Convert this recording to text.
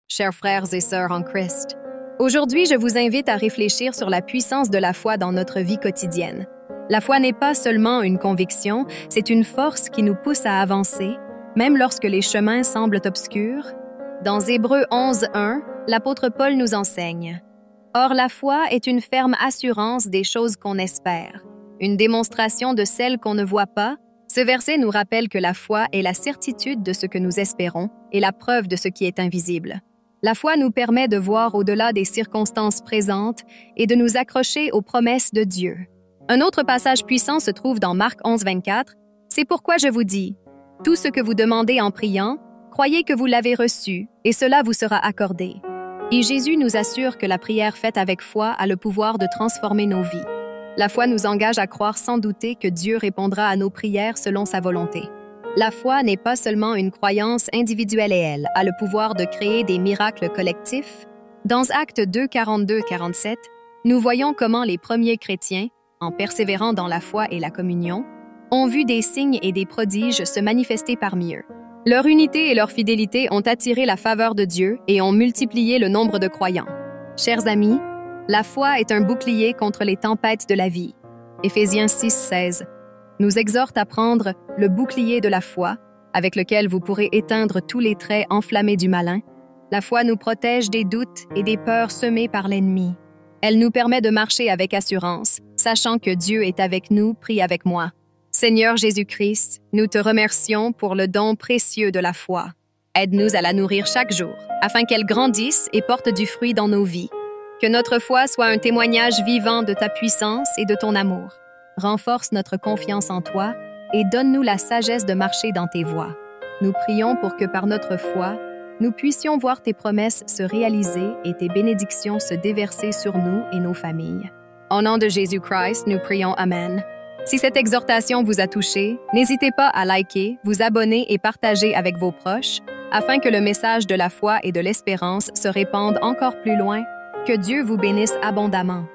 chers frères et sœurs en Christ. Aujourd'hui, je vous invite à réfléchir sur la puissance de la foi dans notre vie quotidienne. La foi n'est pas seulement une conviction, c'est une force qui nous pousse à avancer, même lorsque les chemins semblent obscurs. Dans Hébreux 11:1, l'apôtre Paul nous enseigne: « Or la foi est une ferme assurance des choses qu'on espère, une démonstration de celles qu'on ne voit pas. » Ce verset nous rappelle que la foi est la certitude de ce que nous espérons et la preuve de ce qui est invisible. La foi nous permet de voir au-delà des circonstances présentes et de nous accrocher aux promesses de Dieu. Un autre passage puissant se trouve dans Marc 11:24. « C'est pourquoi je vous dis, tout ce que vous demandez en priant, croyez que vous l'avez reçu, et cela vous sera accordé. » Et Jésus nous assure que la prière faite avec foi a le pouvoir de transformer nos vies. La foi nous engage à croire sans douter que Dieu répondra à nos prières selon sa volonté. La foi n'est pas seulement une croyance individuelle et elle a le pouvoir de créer des miracles collectifs. Dans Actes 2, 42-47, nous voyons comment les premiers chrétiens, en persévérant dans la foi et la communion, ont vu des signes et des prodiges se manifester parmi eux. Leur unité et leur fidélité ont attiré la faveur de Dieu et ont multiplié le nombre de croyants. Chers amis, la foi est un bouclier contre les tempêtes de la vie. Éphésiens 6:16 nous exhorte à prendre le bouclier de la foi, avec lequel vous pourrez éteindre tous les traits enflammés du malin. La foi nous protège des doutes et des peurs semées par l'ennemi. Elle nous permet de marcher avec assurance, sachant que Dieu est avec nous, prie avec moi. Seigneur Jésus-Christ, nous te remercions pour le don précieux de la foi. Aide-nous à la nourrir chaque jour, afin qu'elle grandisse et porte du fruit dans nos vies. Que notre foi soit un témoignage vivant de ta puissance et de ton amour. Renforce notre confiance en toi et donne-nous la sagesse de marcher dans tes voies. Nous prions pour que par notre foi, nous puissions voir tes promesses se réaliser et tes bénédictions se déverser sur nous et nos familles. Au nom de Jésus-Christ, nous prions Amen. Si cette exhortation vous a touché, n'hésitez pas à liker, vous abonner et partager avec vos proches, afin que le message de la foi et de l'espérance se répande encore plus loin. Que Dieu vous bénisse abondamment.